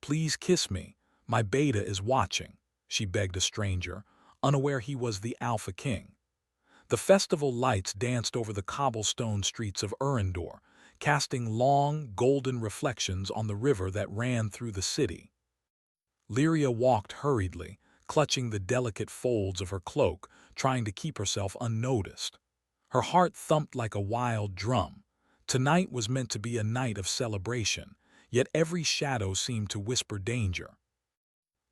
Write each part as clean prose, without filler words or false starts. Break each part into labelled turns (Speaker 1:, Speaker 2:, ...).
Speaker 1: Please kiss me. My beta is watching, she begged a stranger, unaware he was the Alpha King. The festival lights danced over the cobblestone streets of Urindor, casting long, golden reflections on the river that ran through the city. Lyria walked hurriedly, clutching the delicate folds of her cloak, trying to keep herself unnoticed. Her heart thumped like a wild drum. Tonight was meant to be a night of celebration, yet every shadow seemed to whisper danger.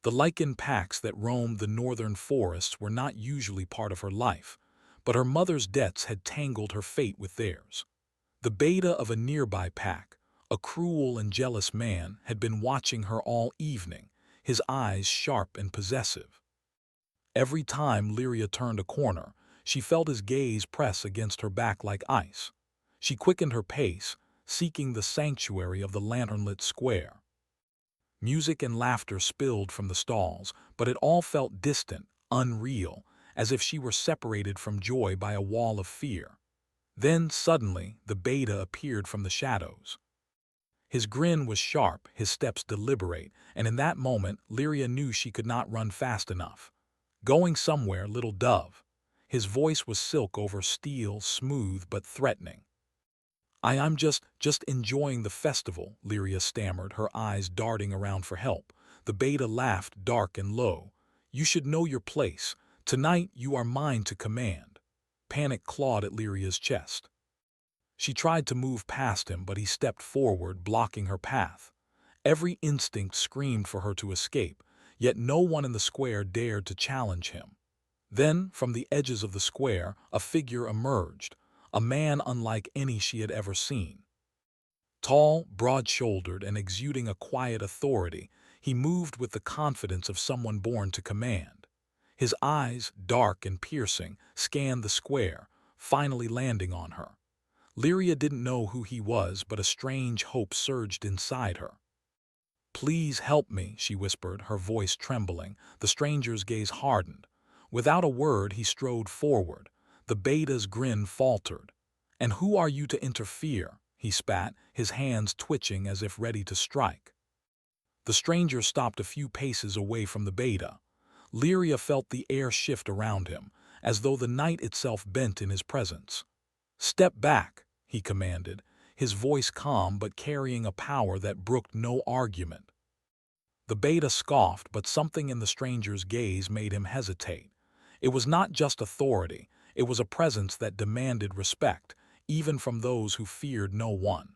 Speaker 1: The lichen packs that roamed the northern forests were not usually part of her life, but her mother's debts had tangled her fate with theirs. The beta of a nearby pack, a cruel and jealous man, had been watching her all evening, his eyes sharp and possessive. Every time Lyria turned a corner, she felt his gaze press against her back like ice. She quickened her pace, seeking the sanctuary of the lanternlit square. Music and laughter spilled from the stalls, but it all felt distant, unreal, as if she were separated from joy by a wall of fear. Then, suddenly, the beta appeared from the shadows. His grin was sharp, his steps deliberate, and in that moment, Lyria knew she could not run fast enough. Going somewhere, little dove. His voice was silk over steel, smooth but threatening. I'm just enjoying the festival, Lyria stammered, her eyes darting around for help. The beta laughed dark and low. You should know your place. Tonight you are mine to command. Panic clawed at Lyria's chest. She tried to move past him, but he stepped forward, blocking her path. Every instinct screamed for her to escape, yet no one in the square dared to challenge him. Then, from the edges of the square, a figure emerged, a man unlike any she had ever seen. Tall, broad-shouldered, and exuding a quiet authority, he moved with the confidence of someone born to command. His eyes, dark and piercing, scanned the square, finally landing on her. Lyria didn't know who he was, but a strange hope surged inside her. Please help me, she whispered, her voice trembling. The stranger's gaze hardened. Without a word, he strode forward. The beta's grin faltered. And who are you to interfere? He spat, his hands twitching as if ready to strike. The stranger stopped a few paces away from the beta. Lyria felt the air shift around him, as though the night itself bent in his presence. Step back, he commanded, his voice calm but carrying a power that brooked no argument. The beta scoffed, but something in the stranger's gaze made him hesitate. It was not just authority, it was a presence that demanded respect, even from those who feared no one.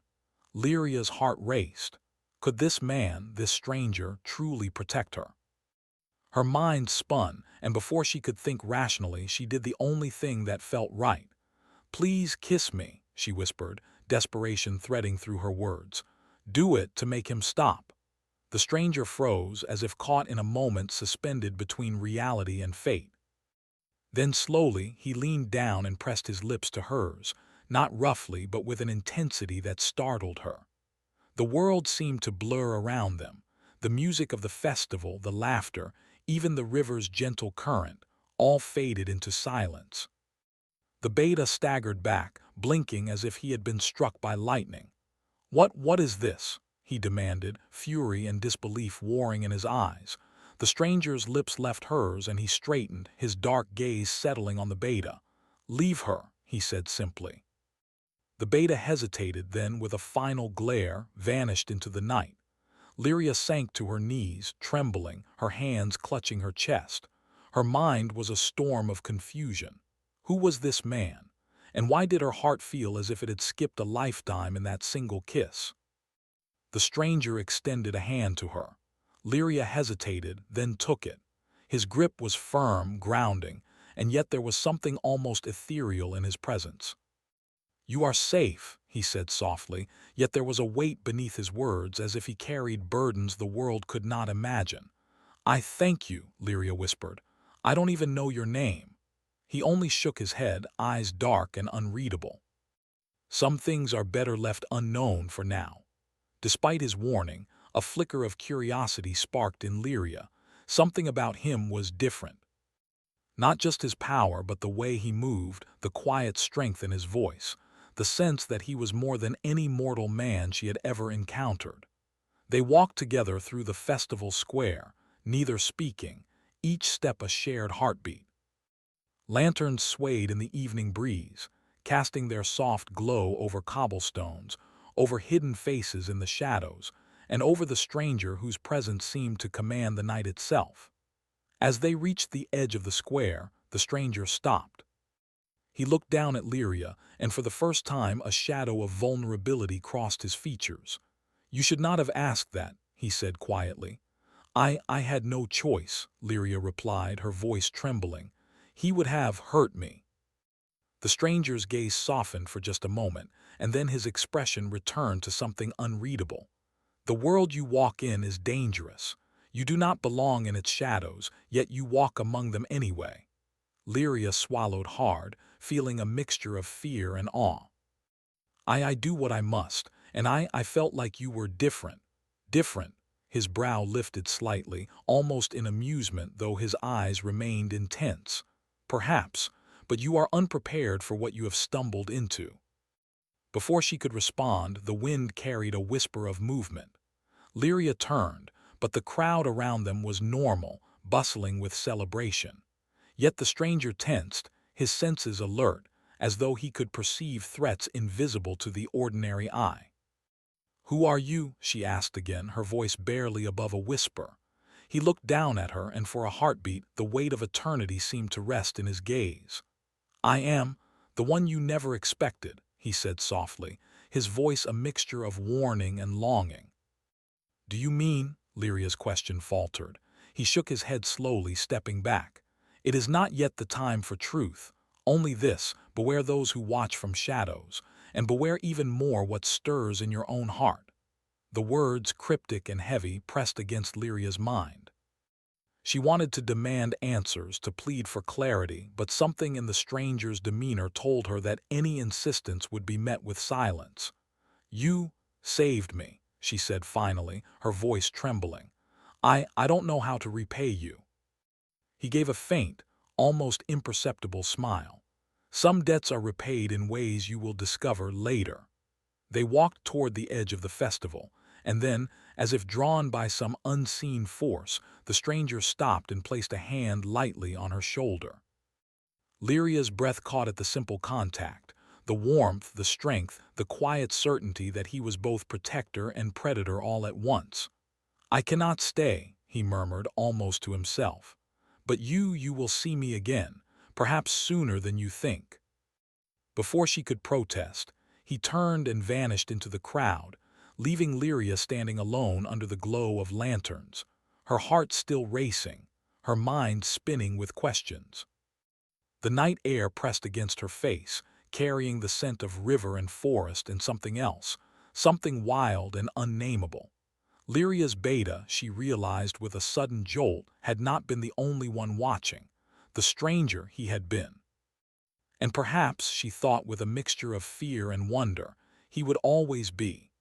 Speaker 1: Lyria's heart raced. Could this man, this stranger, truly protect her? Her mind spun, and before she could think rationally, she did the only thing that felt right. Please kiss me, she whispered, desperation threading through her words. Do it to make him stop. The stranger froze, as if caught in a moment suspended between reality and fate. Then slowly he leaned down and pressed his lips to hers, not roughly but with an intensity that startled her. The world seemed to blur around them. The music of the festival, the laughter, even the river's gentle current, all faded into silence. The beta staggered back, blinking as if he had been struck by lightning. What is this? He demanded, fury and disbelief warring in his eyes. The stranger's lips left hers and he straightened, his dark gaze settling on the beta. Leave her, he said simply. The beta hesitated, then, with a final glare, vanished into the night. Lyria sank to her knees, trembling, her hands clutching her chest. Her mind was a storm of confusion. Who was this man? And why did her heart feel as if it had skipped a lifetime in that single kiss? The stranger extended a hand to her. Lyria hesitated, then took it. His grip was firm, grounding, and yet there was something almost ethereal in his presence. You are safe, he said softly, yet there was a weight beneath his words, as if he carried burdens the world could not imagine. I thank you, Lyria whispered. I don't even know your name. He only shook his head, eyes dark and unreadable. Some things are better left unknown for now. Despite his warning, a flicker of curiosity sparked in Lyria. Something about him was different. Not just his power, but the way he moved, the quiet strength in his voice, the sense that he was more than any mortal man she had ever encountered. They walked together through the festival square, neither speaking, each step a shared heartbeat. Lanterns swayed in the evening breeze, casting their soft glow over cobblestones, over hidden faces in the shadows, and over the stranger whose presence seemed to command the night itself. As they reached the edge of the square, the stranger stopped. He looked down at Lyria, and for the first time a shadow of vulnerability crossed his features. "You should not have asked that," he said quietly. I had no choice," Lyria replied, her voice trembling. "He would have hurt me." The stranger's gaze softened for just a moment, and then his expression returned to something unreadable. "The world you walk in is dangerous. You do not belong in its shadows, yet you walk among them anyway." Lyria swallowed hard, feeling a mixture of fear and awe. I do what I must, and I felt like you were different. Different." His brow lifted slightly, almost in amusement, though his eyes remained intense. "Perhaps, but you are unprepared for what you have stumbled into." Before she could respond, the wind carried a whisper of movement. Lyria turned, but the crowd around them was normal, bustling with celebration. Yet the stranger tensed, his senses alert, as though he could perceive threats invisible to the ordinary eye. "Who are you?" she asked again, her voice barely above a whisper. He looked down at her, and for a heartbeat, the weight of eternity seemed to rest in his gaze. "I am the one you never expected," he said softly, his voice a mixture of warning and longing. "Do you mean?" Lyria's question faltered. He shook his head slowly, stepping back. "It is not yet the time for truth. Only this, beware those who watch from shadows, and beware even more what stirs in your own heart." The words, cryptic and heavy, pressed against Lyria's mind. She wanted to demand answers, to plead for clarity, but something in the stranger's demeanor told her that any insistence would be met with silence. "You saved me," she said finally, her voice trembling. I don't know how to repay you." He gave a faint, almost imperceptible smile. "Some debts are repaid in ways you will discover later." They walked toward the edge of the festival, and then, as if drawn by some unseen force, the stranger stopped and placed a hand lightly on her shoulder. Lyria's breath caught at the simple contact, the warmth, the strength, the quiet certainty that he was both protector and predator all at once. "I cannot stay," he murmured, almost to himself. "But you will see me again, perhaps sooner than you think." Before she could protest, he turned and vanished into the crowd, leaving Lyria standing alone under the glow of lanterns, her heart still racing, her mind spinning with questions. The night air pressed against her face, carrying the scent of river and forest and something else, something wild and unnameable. Lyria's beta, she realized with a sudden jolt, had not been the only one watching. The stranger he had been. And perhaps, she thought with a mixture of fear and wonder, he would always be.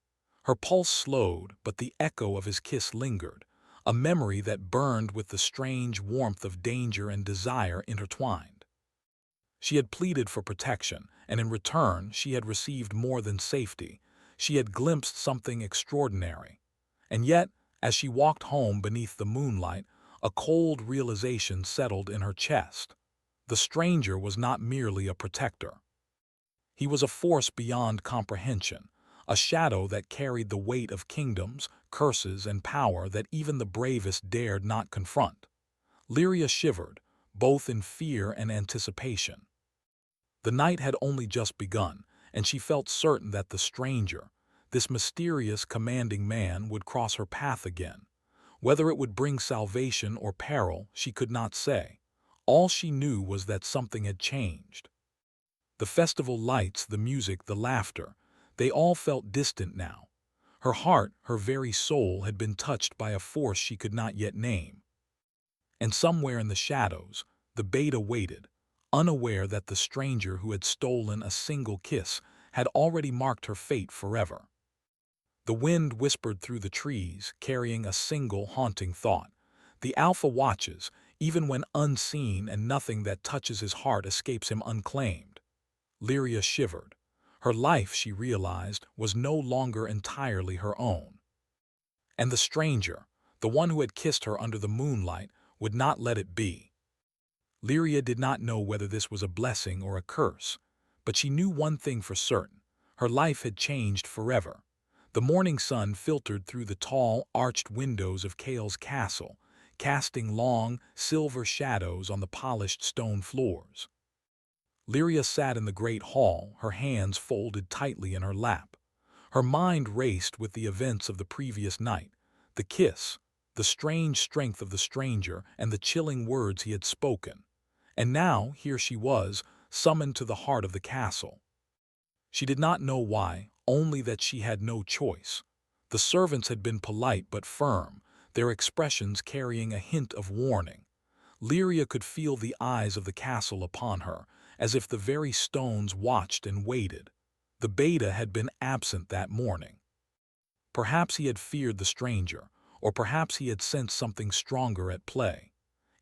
Speaker 1: Her pulse slowed, but the echo of his kiss lingered, a memory that burned with the strange warmth of danger and desire intertwined. She had pleaded for protection, and in return she had received more than safety. She had glimpsed something extraordinary. And yet, as she walked home beneath the moonlight, a cold realization settled in her chest. The stranger was not merely a protector. He was a force beyond comprehension, a shadow that carried the weight of kingdoms, curses, and power that even the bravest dared not confront. Lyria shivered, both in fear and anticipation. The night had only just begun, and she felt certain that the stranger, this mysterious, commanding man, would cross her path again. Whether it would bring salvation or peril, she could not say. All she knew was that something had changed. The festival lights, the music, the laughter, they all felt distant now. Her heart, her very soul, had been touched by a force she could not yet name. And somewhere in the shadows, the beta waited, unaware that the stranger who had stolen a single kiss had already marked her fate forever. The wind whispered through the trees, carrying a single haunting thought. The alpha watches, even when unseen, and nothing that touches his heart escapes him unclaimed. Lyria shivered. Her life, she realized, was no longer entirely her own. And the stranger, the one who had kissed her under the moonlight, would not let it be. Lyria did not know whether this was a blessing or a curse, but she knew one thing for certain. Her life had changed forever. The morning sun filtered through the tall, arched windows of Kale's castle, casting long, silver shadows on the polished stone floors. Lyria sat in the great hall, her hands folded tightly in her lap. Her mind raced with the events of the previous night, the kiss, the strange strength of the stranger, and the chilling words he had spoken. And now, here she was, summoned to the heart of the castle. She did not know why, only that she had no choice. The servants had been polite but firm, their expressions carrying a hint of warning. Lyria could feel the eyes of the castle upon her, as if the very stones watched and waited. The beta had been absent that morning. Perhaps he had feared the stranger, or perhaps he had sensed something stronger at play.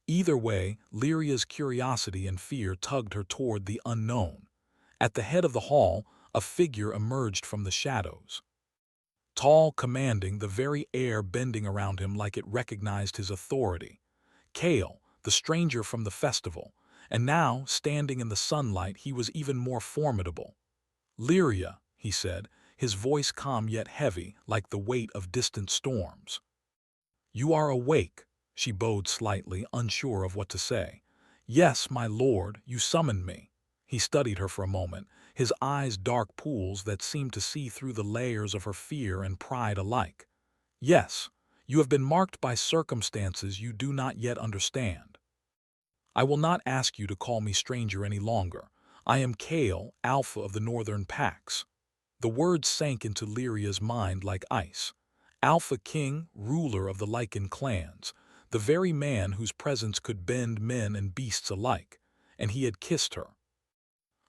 Speaker 1: Either way, Lyria's curiosity and fear tugged her toward the unknown. At the head of the hall, a figure emerged from the shadows. Tall, commanding, the very air bending around him like it recognized his authority. Kale, the stranger from the festival, and now, standing in the sunlight, he was even more formidable. "Lyria," he said, his voice calm yet heavy, like the weight of distant storms. "You are awake," she bowed slightly, unsure of what to say. "Yes, my lord, you summoned me." He studied her for a moment, his eyes dark pools that seemed to see through the layers of her fear and pride alike. "Yes, you have been marked by circumstances you do not yet understand. I will not ask you to call me stranger any longer. I am Kale, Alpha of the Northern Packs." The words sank into Lyria's mind like ice. Alpha King, ruler of the Lycan clans, the very man whose presence could bend men and beasts alike, and he had kissed her.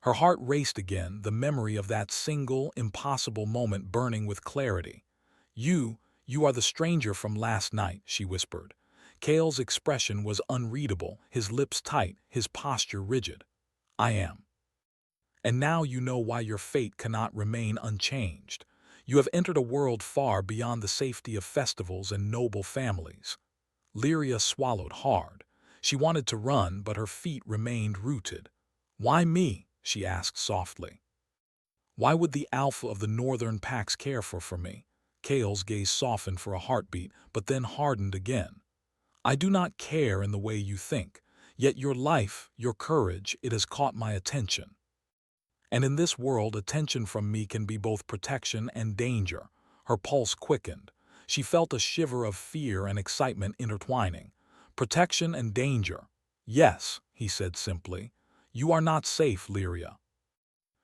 Speaker 1: Her heart raced again, the memory of that single, impossible moment burning with clarity. You are the stranger from last night," she whispered. Kale's expression was unreadable, his lips tight, his posture rigid. "I am. And now you know why your fate cannot remain unchanged. You have entered a world far beyond the safety of festivals and noble families." Lyria swallowed hard. She wanted to run, but her feet remained rooted. "Why me?" she asked softly. "Why would the Alpha of the Northern Packs care for me?" Kale's gaze softened for a heartbeat, but then hardened again. "I do not care in the way you think, yet your life, your courage, it has caught my attention. And in this world, attention from me can be both protection and danger." Her pulse quickened. She felt a shiver of fear and excitement intertwining. "Protection and danger. Yes," he said simply. "You are not safe, Lyria.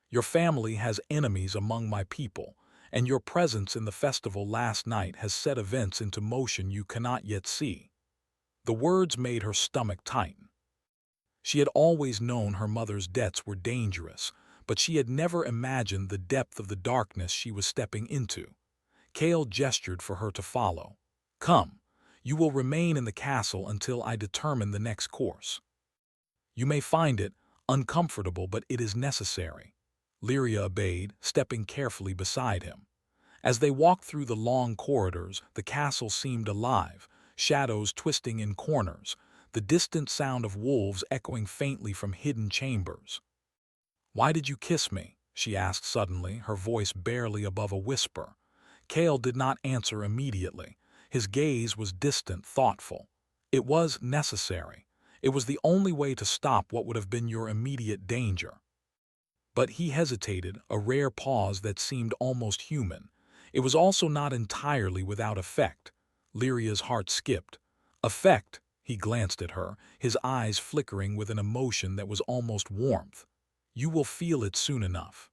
Speaker 1: Your family has enemies among my people, and your presence in the festival last night has set events into motion you cannot yet see." The words made her stomach tighten. She had always known her mother's debts were dangerous, but she had never imagined the depth of the darkness she was stepping into. Kale gestured for her to follow. "Come, you will remain in the castle until I determine the next course. You may find it uncomfortable, but it is necessary." Lyria obeyed, stepping carefully beside him. As they walked through the long corridors, the castle seemed alive, shadows twisting in corners, the distant sound of wolves echoing faintly from hidden chambers. "Why did you kiss me?" she asked suddenly, her voice barely above a whisper. Kale did not answer immediately. His gaze was distant, thoughtful. "It was necessary. It was the only way to stop what would have been your immediate danger." But he hesitated, a rare pause that seemed almost human. It was also not entirely without effect. Lyria's heart skipped. "Effect?" He glanced at her, his eyes flickering with an emotion that was almost warmth. "You will feel it soon enough.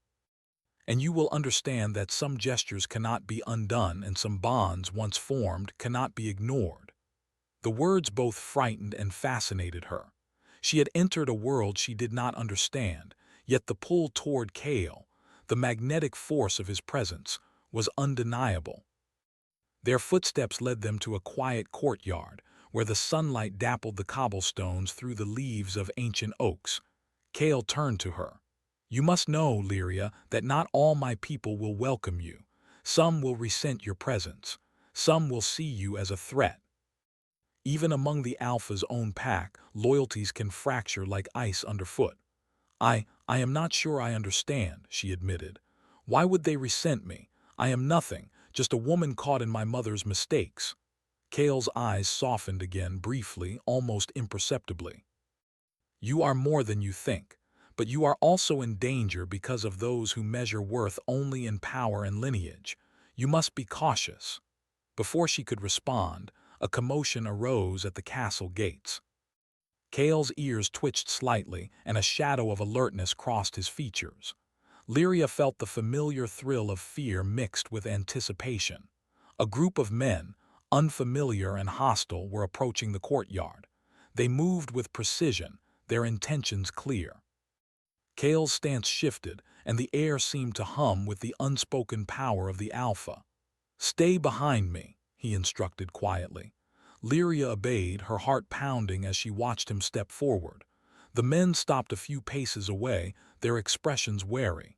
Speaker 1: And you will understand that some gestures cannot be undone and some bonds, once formed, cannot be ignored." The words both frightened and fascinated her. She had entered a world she did not understand, yet the pull toward Kale, the magnetic force of his presence, was undeniable. Their footsteps led them to a quiet courtyard, where the sunlight dappled the cobblestones through the leaves of ancient oaks. Kale turned to her. "You must know, Lyria, that not all my people will welcome you. Some will resent your presence. Some will see you as a threat. Even among the Alpha's own pack, loyalties can fracture like ice underfoot. I am not sure I understand, she admitted. Why would they resent me? I am nothing, just a woman caught in my mother's mistakes. Kale's eyes softened again briefly, almost imperceptibly. You are more than you think, but you are also in danger because of those who measure worth only in power and lineage. You must be cautious. Before she could respond, a commotion arose at the castle gates. Kale's ears twitched slightly, and a shadow of alertness crossed his features. Lyria felt the familiar thrill of fear mixed with anticipation. A group of men, unfamiliar and hostile, were approaching the courtyard. They moved with precision, their intentions clear. Kale's stance shifted, and the air seemed to hum with the unspoken power of the Alpha. "Stay behind me," he instructed quietly. Lyria obeyed, her heart pounding as she watched him step forward. The men stopped a few paces away, their expressions wary.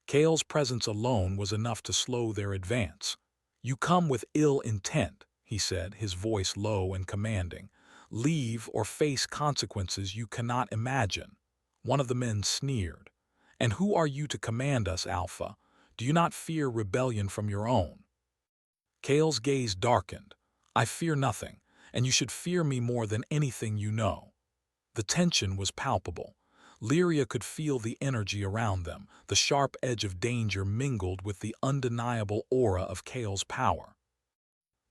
Speaker 1: Kale's presence alone was enough to slow their advance. "You come with ill intent," he said, his voice low and commanding. "Leave or face consequences you cannot imagine." One of the men sneered. "And who are you to command us, Alpha? Do you not fear rebellion from your own?" Kale's gaze darkened. "I fear nothing, and you should fear me more than anything you know." The tension was palpable. Lyria could feel the energy around them, the sharp edge of danger mingled with the undeniable aura of Kale's power.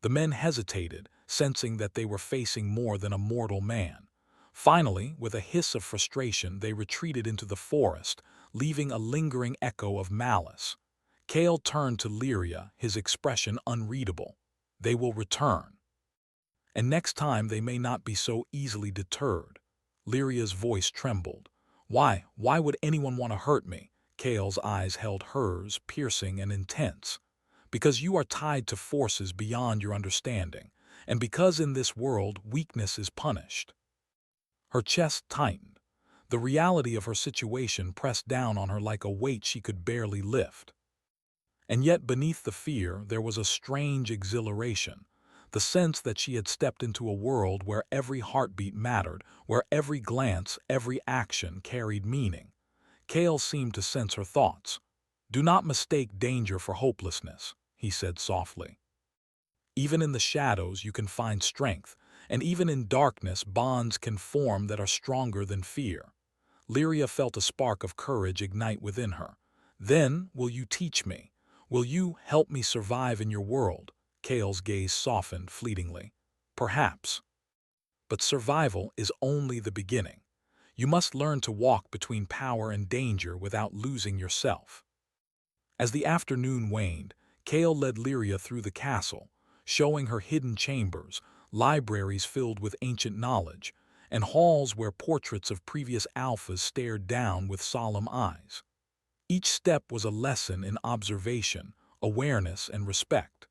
Speaker 1: The men hesitated, sensing that they were facing more than a mortal man. Finally, with a hiss of frustration, they retreated into the forest, leaving a lingering echo of malice. Kale turned to Lyria, his expression unreadable. "They will return. And next time they may not be so easily deterred." Lyria's voice trembled. Why would anyone want to hurt me?" Kale's eyes held hers, piercing and intense. "Because you are tied to forces beyond your understanding, and because in this world weakness is punished." Her chest tightened. The reality of her situation pressed down on her like a weight she could barely lift. And yet beneath the fear there was a strange exhilaration, the sense that she had stepped into a world where every heartbeat mattered, where every glance, every action carried meaning. Kale seemed to sense her thoughts. "Do not mistake danger for hopelessness," he said softly. "Even in the shadows you can find strength, and even in darkness bonds can form that are stronger than fear." Lyria felt a spark of courage ignite within her. "Then will you teach me? Will you help me survive in your world?" Kale's gaze softened fleetingly. "Perhaps. But survival is only the beginning. You must learn to walk between power and danger without losing yourself." As the afternoon waned, Kale led Lyria through the castle, showing her hidden chambers, libraries filled with ancient knowledge, and halls where portraits of previous alphas stared down with solemn eyes. Each step was a lesson in observation, awareness, and respect.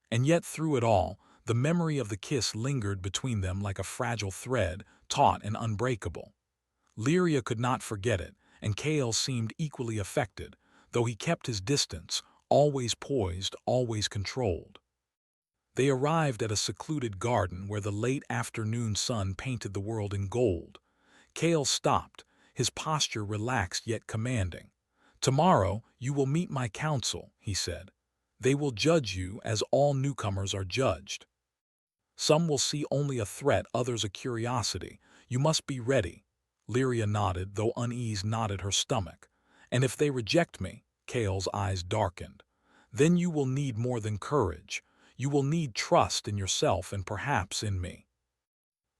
Speaker 1: And yet through it all, the memory of the kiss lingered between them like a fragile thread, taut and unbreakable. Lyria could not forget it, and Kale seemed equally affected, though he kept his distance, always poised, always controlled. They arrived at a secluded garden where the late afternoon sun painted the world in gold. Kale stopped, his posture relaxed yet commanding. "Tomorrow you will meet my council," he said. "They will judge you as all newcomers are judged. Some will see only a threat, others a curiosity. You must be ready." Lyria nodded, though unease knotted her stomach. "And if they reject me," Kale's eyes darkened, "then you will need more than courage. You will need trust in yourself and perhaps in me."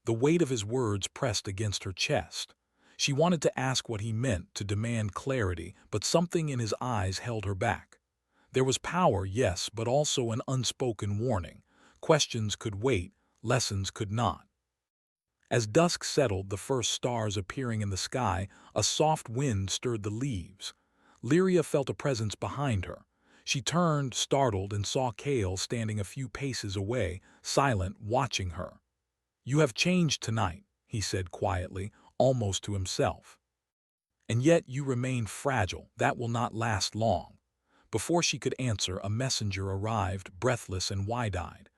Speaker 1: The weight of his words pressed against her chest. She wanted to ask what he meant, to demand clarity, but something in his eyes held her back. There was power, yes, but also an unspoken warning. Questions could wait, lessons could not. As dusk settled, the first stars appearing in the sky, a soft wind stirred the leaves. Lyria felt a presence behind her. She turned, startled, and saw Kale standing a few paces away, silent, watching her. "You have changed tonight," he said quietly, almost to himself. "And yet you remain fragile. That will not last long. Before she could answer, a messenger arrived, breathless and wide-eyed.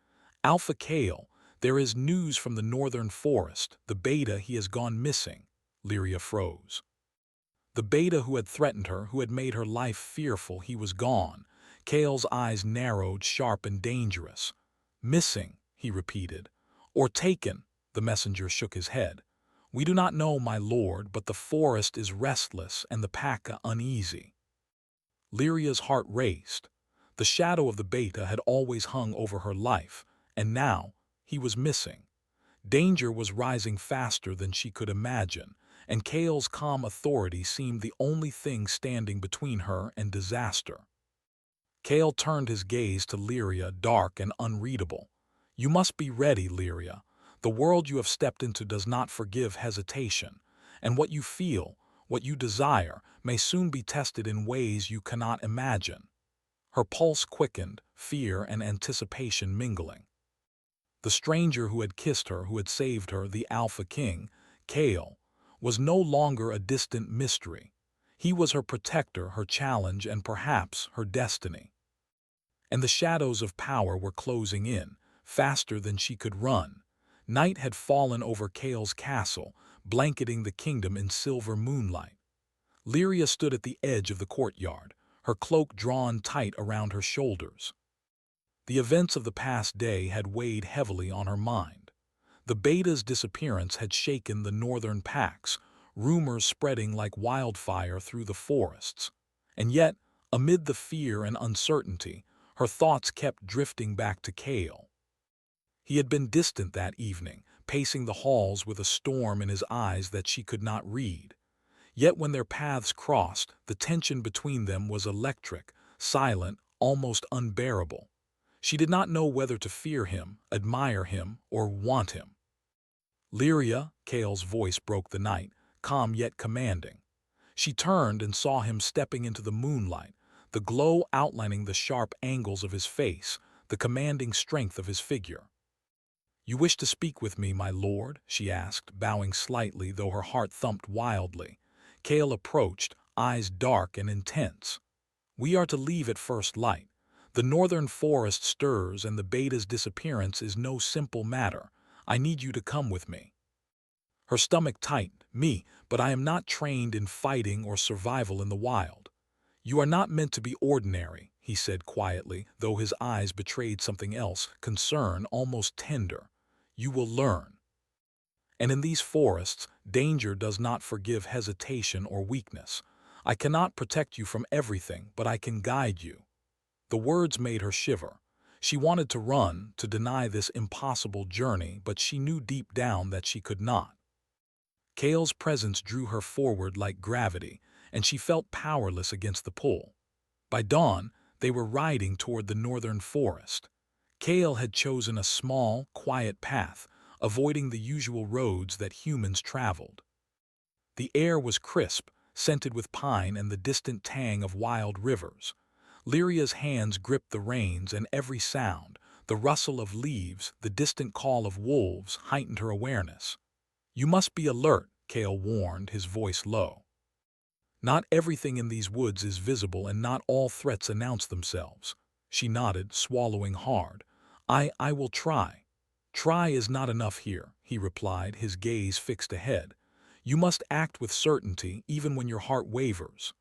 Speaker 1: "Alpha Kale, there is news from the northern forest. The beta, he has gone missing." Lyria froze. The beta who had threatened her, who had made her life fearful, he was gone. Kale's eyes narrowed, sharp and dangerous. "Missing," he repeated. "Or taken," the messenger shook his head. "We do not know, my lord, but the forest is restless and the pack uneasy." Lyria's heart raced. The shadow of the beta had always hung over her life, and now he was missing. Danger was rising faster than she could imagine, and Kale's calm authority seemed the only thing standing between her and disaster. Kale turned his gaze to Lyria, dark and unreadable. "You must be ready, Lyria. The world you have stepped into does not forgive hesitation, and what you feel, what you desire, may soon be tested in ways you cannot imagine." Her pulse quickened, fear and anticipation mingling. The stranger who had kissed her, who had saved her, the Alpha King, Kale, was no longer a distant mystery. He was her protector, her challenge, and perhaps her destiny. And the shadows of power were closing in, faster than she could run. Night had fallen over Kale's castle, blanketing the kingdom in silver moonlight. Lyria stood at the edge of the courtyard, her cloak drawn tight around her shoulders. The events of the past day had weighed heavily on her mind. The beta's disappearance had shaken the northern packs, rumors spreading like wildfire through the forests. And yet, amid the fear and uncertainty, her thoughts kept drifting back to Kale. He had been distant that evening, pacing the halls with a storm in his eyes that she could not read. Yet when their paths crossed, the tension between them was electric, silent, almost unbearable. She did not know whether to fear him, admire him, or want him. "Lyria," Kale's voice broke the night, calm yet commanding. She turned and saw him stepping into the moonlight, the glow outlining the sharp angles of his face, the commanding strength of his figure. "You wish to speak with me, my lord?" she asked, bowing slightly, though her heart thumped wildly. Kale approached, eyes dark and intense. "We are to leave at first light. The northern forest stirs, and the beta's disappearance is no simple matter. I need you to come with me." Her stomach tightened. "Me, but I am not trained in fighting or survival in the wild." "You are not meant to be ordinary," he said quietly, though his eyes betrayed something else, concern, almost tender. "You will learn. And in these forests, danger does not forgive hesitation or weakness. I cannot protect you from everything, but I can guide you." The words made her shiver. She wanted to run, to deny this impossible journey, but she knew deep down that she could not. Kale's presence drew her forward like gravity, and she felt powerless against the pull. By dawn, they were riding toward the northern forest. Kale had chosen a small, quiet path, avoiding the usual roads that humans traveled. The air was crisp, scented with pine and the distant tang of wild rivers. Lyria's hands gripped the reins, and every sound, the rustle of leaves, the distant call of wolves, heightened her awareness. "You must be alert," Kale warned, his voice low. "Not everything in these woods is visible, and not all threats announce themselves." She nodded, swallowing hard. I will try." "Try is not enough here," he replied, his gaze fixed ahead. "You must act with certainty, even when your heart wavers."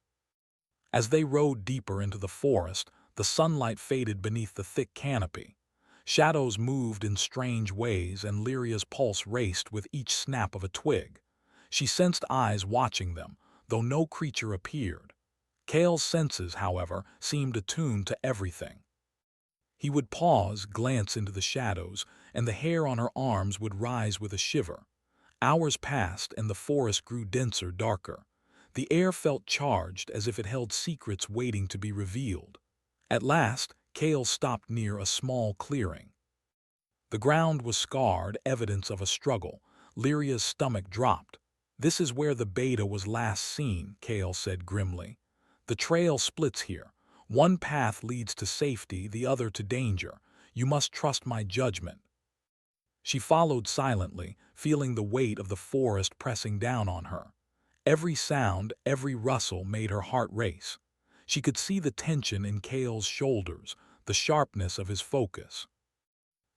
Speaker 1: As they rode deeper into the forest, the sunlight faded beneath the thick canopy. Shadows moved in strange ways, and Lyria's pulse raced with each snap of a twig. She sensed eyes watching them, though no creature appeared. Kale's senses, however, seemed attuned to everything. He would pause, glance into the shadows, and the hair on her arms would rise with a shiver. Hours passed, and the forest grew denser, darker. The air felt charged, as if it held secrets waiting to be revealed. At last, Kale stopped near a small clearing. The ground was scarred, evidence of a struggle. Lyria's stomach dropped. "This is where the beta was last seen," Kale said grimly. "The trail splits here. One path leads to safety, the other to danger. You must trust my judgment." She followed silently, feeling the weight of the forest pressing down on her. Every sound, every rustle made her heart race. She could see the tension in Kale's shoulders, the sharpness of his focus.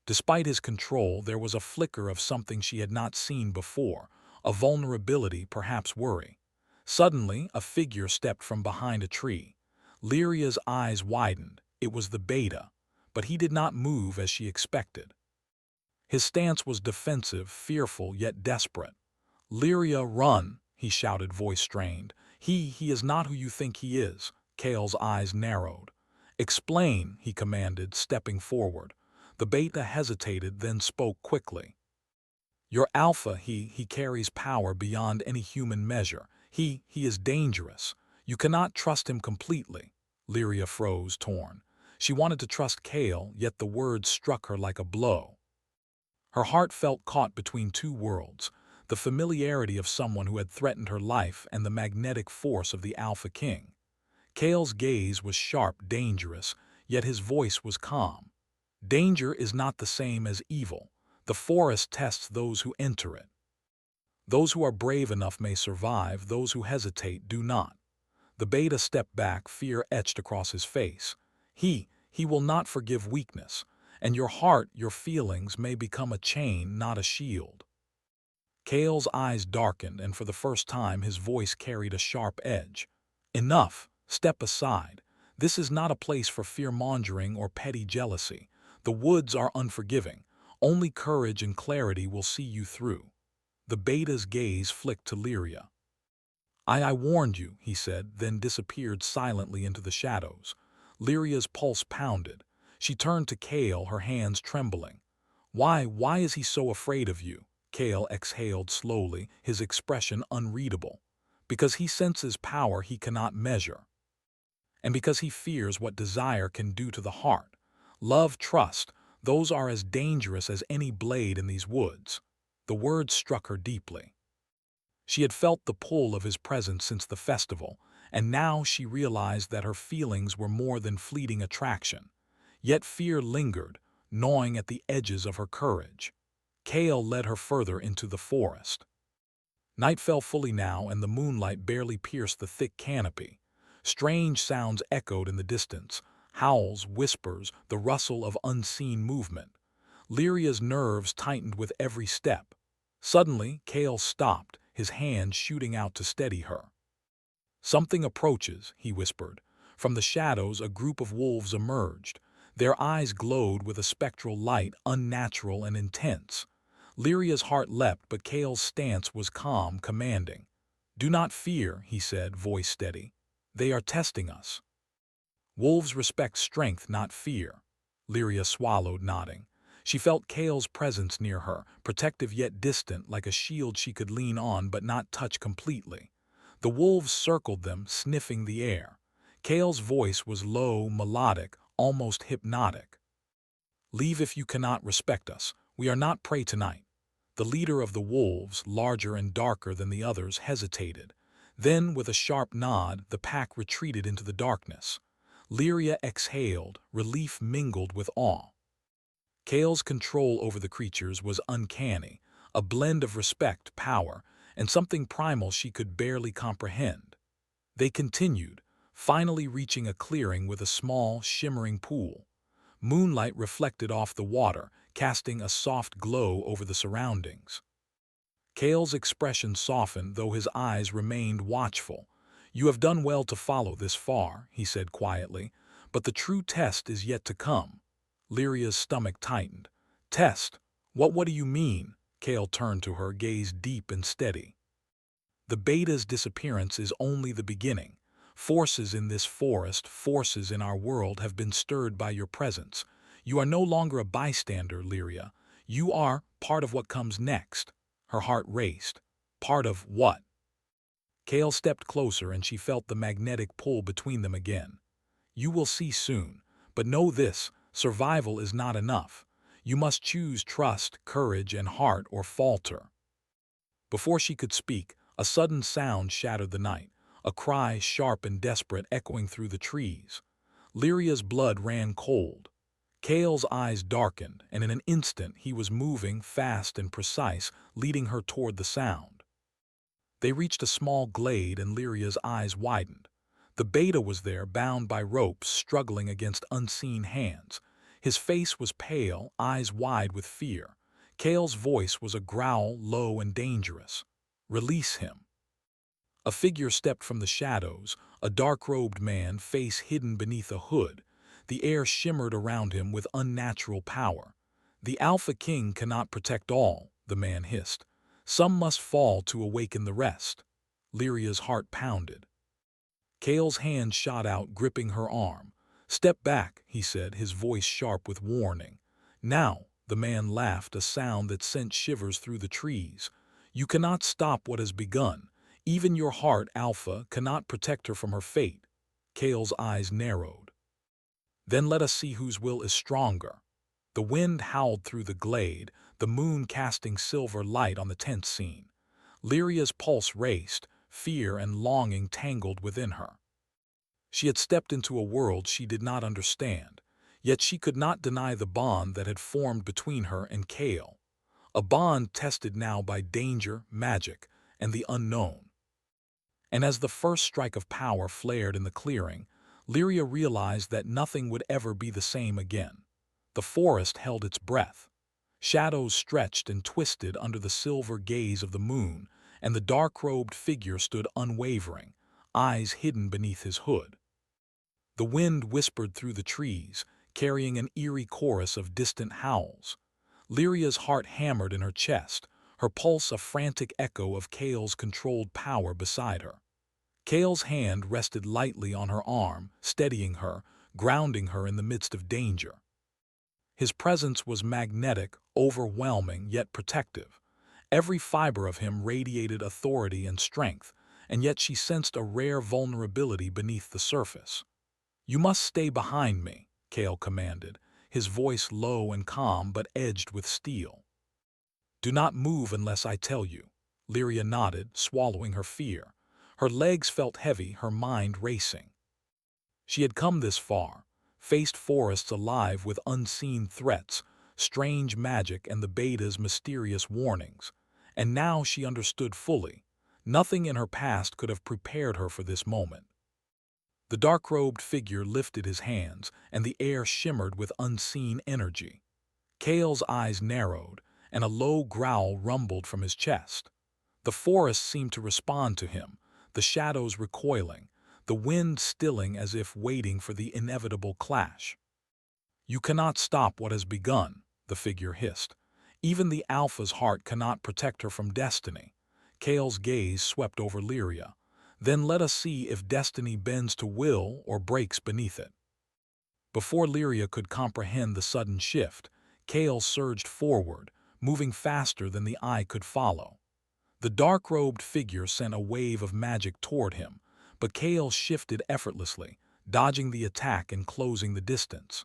Speaker 1: Despite his control, there was a flicker of something she had not seen before, a vulnerability, perhaps worry. Suddenly, a figure stepped from behind a tree. Lyria's eyes widened. It was the beta, but he did not move as she expected. His stance was defensive, fearful, yet desperate. "Lyria, run!" he shouted, voice strained. He is not who you think he is." Kale's eyes narrowed. "Explain," he commanded, stepping forward. The beta hesitated, then spoke quickly. "Your alpha, he carries power beyond any human measure. He is dangerous. You cannot trust him completely." Lyria froze, torn. She wanted to trust Kale, yet the words struck her like a blow. Her heart felt caught between two worlds, the familiarity of someone who had threatened her life and the magnetic force of the Alpha King. Kale's gaze was sharp, dangerous, yet his voice was calm. Danger is not the same as evil. The forest tests those who enter it. Those who are brave enough may survive, those who hesitate do not. The beta stepped back, fear etched across his face. He will not forgive weakness, and your heart, your feelings may become a chain, not a shield. Kale's eyes darkened, and for the first time his voice carried a sharp edge. "Enough! Step aside. This is not a place for fear-mongering or petty jealousy. The woods are unforgiving. Only courage and clarity will see you through." The beta's gaze flicked to Lyria. I warned you," he said, then disappeared silently into the shadows. Lyria's pulse pounded. She turned to Kale, her hands trembling. Why is he so afraid of you?" Kale exhaled slowly, his expression unreadable. "Because he senses power he cannot measure. And because he fears what desire can do to the heart. Love, trust, those are as dangerous as any blade in these woods." The words struck her deeply. She had felt the pull of his presence since the festival, and now she realized that her feelings were more than fleeting attraction. Yet fear lingered, gnawing at the edges of her courage. Kale led her further into the forest. Night fell fully now, and the moonlight barely pierced the thick canopy. Strange sounds echoed in the distance, howls, whispers, the rustle of unseen movement. Lyria's nerves tightened with every step. Suddenly, Kale stopped, his hand shooting out to steady her. "Something approaches," he whispered. From the shadows, a group of wolves emerged. Their eyes glowed with a spectral light, unnatural and intense. Lyria's heart leapt, but Kale's stance was calm, commanding. "Do not fear," he said, voice steady. "They are testing us." "Wolves respect strength, not fear." Lyria swallowed, nodding. She felt Kale's presence near her, protective yet distant, like a shield she could lean on but not touch completely. The wolves circled them, sniffing the air. Kale's voice was low, melodic, almost hypnotic. "Leave if you cannot respect us. We are not prey tonight." The leader of the wolves, larger and darker than the others, hesitated. Then, with a sharp nod, the pack retreated into the darkness. Lyria exhaled, relief mingled with awe. Kale's control over the creatures was uncanny, a blend of respect, power, and something primal she could barely comprehend. They continued, finally reaching a clearing with a small, shimmering pool. Moonlight reflected off the water, casting a soft glow over the surroundings. Kale's expression softened, though his eyes remained watchful. "You have done well to follow this far," he said quietly, "but the true test is yet to come." Lyria's stomach tightened. "Test? What do you mean?" Kale turned to her, gaze deep and steady. "The beta's disappearance is only the beginning. Forces in this forest, forces in our world have been stirred by your presence. You are no longer a bystander, Lyria. You are part of what comes next." Her heart raced. Part of what? Kale stepped closer and she felt the magnetic pull between them again. "You will see soon. But know this, survival is not enough. You must choose trust, courage, and heart or falter." Before she could speak, a sudden sound shattered the night, a cry sharp and desperate echoing through the trees. Lyria's blood ran cold. Kale's eyes darkened, and in an instant he was moving, fast and precise, leading her toward the sound. They reached a small glade and Lyria's eyes widened. The beta was there, bound by ropes, struggling against unseen hands. His face was pale, eyes wide with fear. Kale's voice was a growl, low and dangerous. "Release him." A figure stepped from the shadows, a dark-robed man, face hidden beneath a hood. The air shimmered around him with unnatural power. "The Alpha King cannot protect all," the man hissed. "Some must fall to awaken the rest." Lyria's heart pounded. Kale's hand shot out, gripping her arm. "Step back," he said, his voice sharp with warning. "Now," the man laughed, a sound that sent shivers through the trees. "You cannot stop what has begun. Even your heart, Alpha, cannot protect her from her fate." Kale's eyes narrowed. "Then let us see whose will is stronger." The wind howled through the glade, the moon casting silver light on the tense scene. Lyria's pulse raced, fear and longing tangled within her. She had stepped into a world she did not understand, yet she could not deny the bond that had formed between her and Kale. A bond tested now by danger, magic, and the unknown. And as the first strike of power flared in the clearing, Lyria realized that nothing would ever be the same again. The forest held its breath. Shadows stretched and twisted under the silver gaze of the moon, and the dark-robed figure stood unwavering, eyes hidden beneath his hood. The wind whispered through the trees, carrying an eerie chorus of distant howls. Lyria's heart hammered in her chest, her pulse a frantic echo of Kale's controlled power beside her. Kale's hand rested lightly on her arm, steadying her, grounding her in the midst of danger. His presence was magnetic, overwhelming, yet protective. Every fiber of him radiated authority and strength, and yet she sensed a rare vulnerability beneath the surface. "You must stay behind me," Kale commanded, his voice low and calm but edged with steel. "Do not move unless I tell you." Lyria nodded, swallowing her fear. Her legs felt heavy, her mind racing. She had come this far, faced forests alive with unseen threats, strange magic and the beta's mysterious warnings. And now she understood fully. Nothing in her past could have prepared her for this moment. The dark-robed figure lifted his hands, and the air shimmered with unseen energy. Kale's eyes narrowed, and a low growl rumbled from his chest. The forest seemed to respond to him, the shadows recoiling, the wind stilling as if waiting for the inevitable clash. "You cannot stop what has begun," the figure hissed. "Even the Alpha's heart cannot protect her from destiny." Kale's gaze swept over Lyria. "Then let us see if destiny bends to will or breaks beneath it." Before Lyria could comprehend the sudden shift, Kale surged forward, moving faster than the eye could follow. The dark-robed figure sent a wave of magic toward him, but Kale shifted effortlessly, dodging the attack and closing the distance.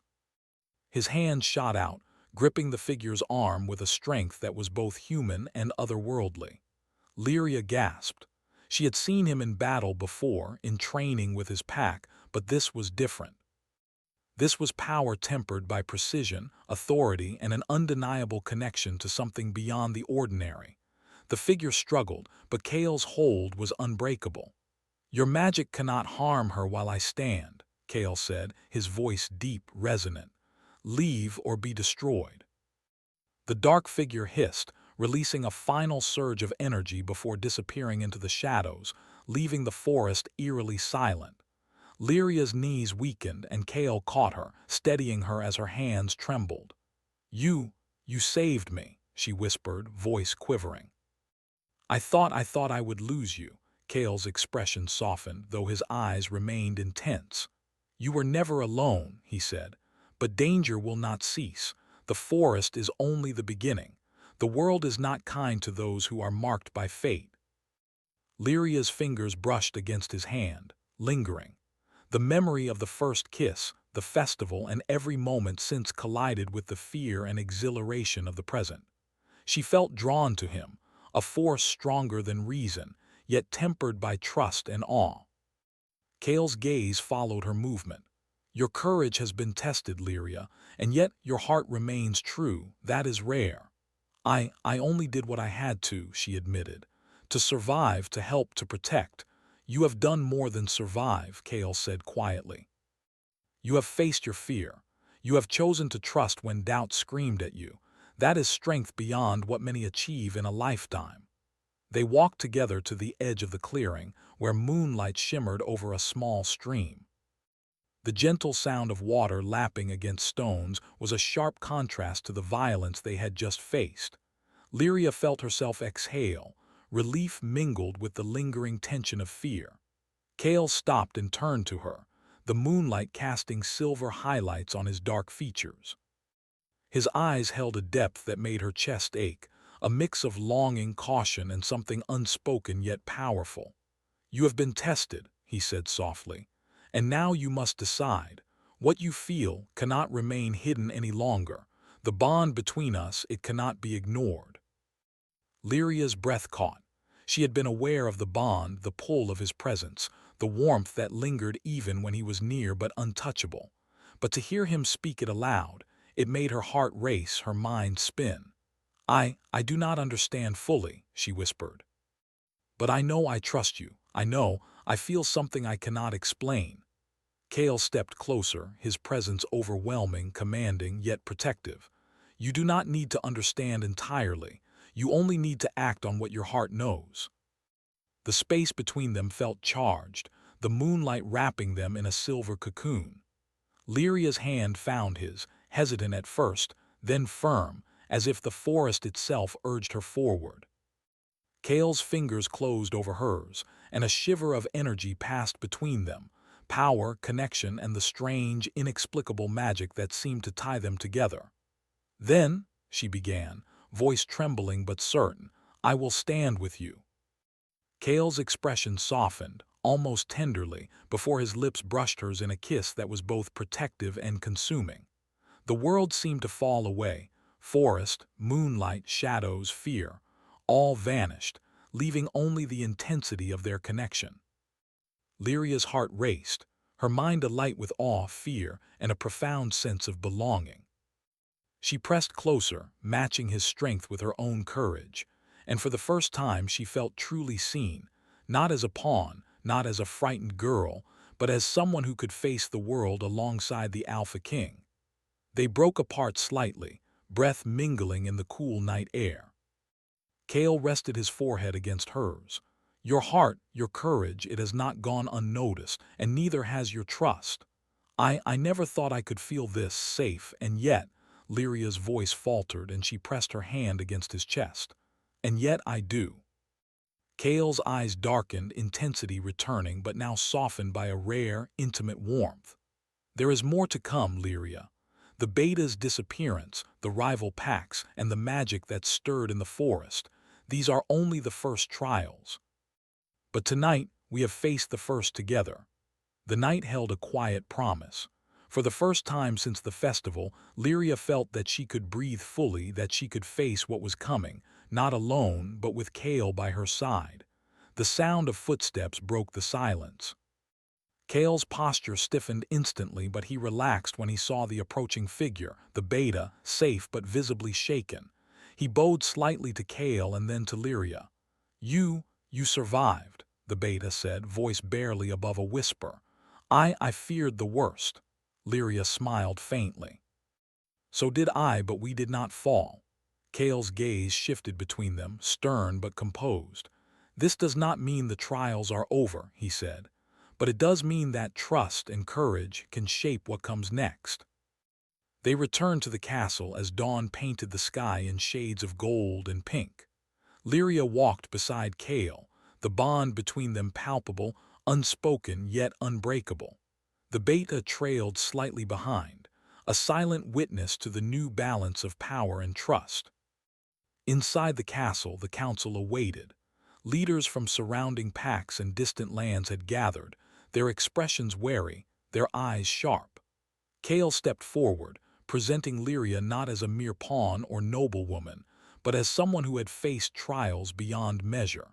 Speaker 1: His hand shot out, gripping the figure's arm with a strength that was both human and otherworldly. Lyria gasped. She had seen him in battle before, in training with his pack, but this was different. This was power tempered by precision, authority, and an undeniable connection to something beyond the ordinary. The figure struggled, but Kale's hold was unbreakable. "Your magic cannot harm her while I stand," Kale said, his voice deep, resonant. "Leave or be destroyed." The dark figure hissed, releasing a final surge of energy before disappearing into the shadows, leaving the forest eerily silent. Lyria's knees weakened, and Kale caught her, steadying her as her hands trembled. You saved me," she whispered, voice quivering. I thought I would lose you." Kale's expression softened, though his eyes remained intense. "You were never alone," he said. "But danger will not cease. The forest is only the beginning. The world is not kind to those who are marked by fate." Lyria's fingers brushed against his hand, lingering. The memory of the first kiss, the festival, and every moment since collided with the fear and exhilaration of the present. She felt drawn to him, a force stronger than reason, yet tempered by trust and awe. Kale's gaze followed her movement. "Your courage has been tested, Lyria, and yet your heart remains true. That is rare." I only did what I had to," she admitted. "To survive, to help, to protect. You have done more than survive, Kale said quietly. You have faced your fear. You have chosen to trust when doubt screamed at you. That is strength beyond what many achieve in a lifetime. They walked together to the edge of the clearing, where moonlight shimmered over a small stream. The gentle sound of water lapping against stones was a sharp contrast to the violence they had just faced. Lyria felt herself exhale, relief mingled with the lingering tension of fear. Kale stopped and turned to her, the moonlight casting silver highlights on his dark features. His eyes held a depth that made her chest ache, a mix of longing, caution, and something unspoken yet powerful. You have been tested, he said softly, and now you must decide. What you feel cannot remain hidden any longer. The bond between us, it cannot be ignored. Lyria's breath caught. She had been aware of the bond, the pull of his presence, the warmth that lingered even when he was near but untouchable. But to hear him speak it aloud, it made her heart race, her mind spin. I do not understand fully, she whispered. But I know I trust you. I know, I feel something I cannot explain. Kale stepped closer, his presence overwhelming, commanding, yet protective. You do not need to understand entirely. You only need to act on what your heart knows. The space between them felt charged, the moonlight wrapping them in a silver cocoon. Lyria's hand found his, hesitant at first, then firm, as if the forest itself urged her forward. Kale's fingers closed over hers, and a shiver of energy passed between them, power, connection, and the strange, inexplicable magic that seemed to tie them together. Then, she began, voice trembling but certain, I will stand with you. Kale's expression softened, almost tenderly, before his lips brushed hers in a kiss that was both protective and consuming. The world seemed to fall away. Forest, moonlight, shadows, fear, all vanished, leaving only the intensity of their connection. Lyria's heart raced, her mind alight with awe, fear, and a profound sense of belonging. She pressed closer, matching his strength with her own courage, and for the first time she felt truly seen, not as a pawn, not as a frightened girl, but as someone who could face the world alongside the Alpha King. They broke apart slightly, breath mingling in the cool night air. Kale rested his forehead against hers. Your heart, your courage, it has not gone unnoticed, and neither has your trust. I never thought I could feel this safe, and yet, Lyria's voice faltered and she pressed her hand against his chest. And yet I do. Kale's eyes darkened, intensity returning, but now softened by a rare, intimate warmth. There is more to come, Lyria. The beta's disappearance, the rival packs, and the magic that stirred in the forest, these are only the first trials. But tonight, we have faced the first together. The night held a quiet promise. For the first time since the festival, Lyria felt that she could breathe fully, that she could face what was coming, not alone, but with Kale by her side. The sound of footsteps broke the silence. Kale's posture stiffened instantly, but he relaxed when he saw the approaching figure, the beta, safe but visibly shaken. He bowed slightly to Kale and then to Lyria. You survived, the beta said, voice barely above a whisper. I feared the worst. Lyria smiled faintly. So did I, but we did not fall. Kale's gaze shifted between them, stern but composed. This does not mean the trials are over, he said, but it does mean that trust and courage can shape what comes next. They returned to the castle as dawn painted the sky in shades of gold and pink. Lyria walked beside Kale, the bond between them palpable, unspoken yet unbreakable. The beta trailed slightly behind, a silent witness to the new balance of power and trust. Inside the castle, the council awaited. Leaders from surrounding packs and distant lands had gathered, their expressions wary, their eyes sharp. Kale stepped forward, presenting Lyria not as a mere pawn or noblewoman, but as someone who had faced trials beyond measure.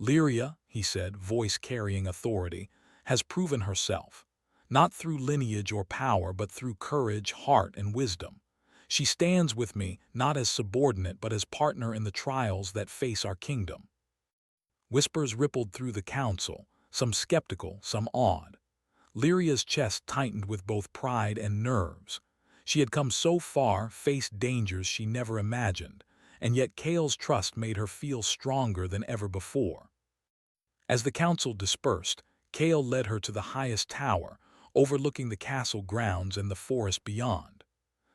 Speaker 1: Lyria, he said, voice carrying authority, has proven herself, not through lineage or power, but through courage, heart, and wisdom. She stands with me not as subordinate, but as partner in the trials that face our kingdom. Whispers rippled through the council, some skeptical, some awed. Lyria's chest tightened with both pride and nerves. She had come so far, faced dangers she never imagined, and yet Kale's trust made her feel stronger than ever before. As the council dispersed, Kale led her to the highest tower, overlooking the castle grounds and the forest beyond.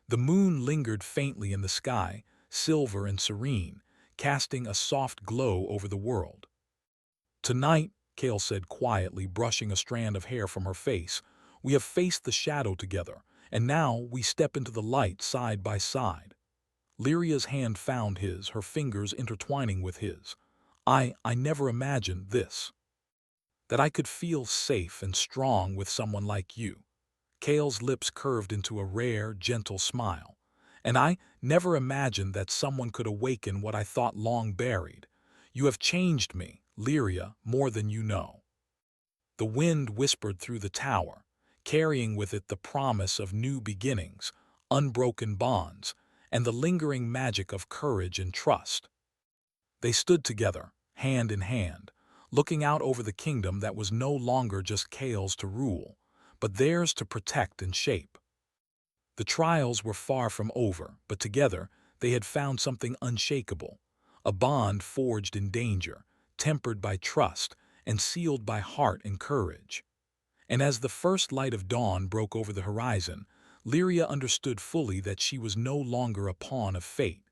Speaker 1: The moon lingered faintly in the sky, silver and serene, casting a soft glow over the world. "Tonight," Kale said quietly, brushing a strand of hair from her face, "we have faced the shadow together, and now we step into the light side by side." Lyria's hand found his, her fingers intertwining with his. I never imagined this. That I could feel safe and strong with someone like you." Kale's lips curved into a rare, gentle smile. "And I never imagined that someone could awaken what I thought long buried. You have changed me, Lyria, more than you know." The wind whispered through the tower, carrying with it the promise of new beginnings, unbroken bonds, and the lingering magic of courage and trust. They stood together, hand in hand, looking out over the kingdom that was no longer just Kale's to rule, but theirs to protect and shape. The trials were far from over, but together they had found something unshakable, a bond forged in danger, tempered by trust, and sealed by heart and courage. And as the first light of dawn broke over the horizon, Lyria understood fully that she was no longer a pawn of fate.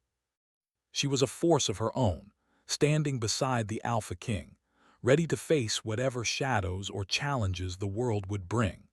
Speaker 1: She was a force of her own, standing beside the Alpha King, ready to face whatever shadows or challenges the world would bring.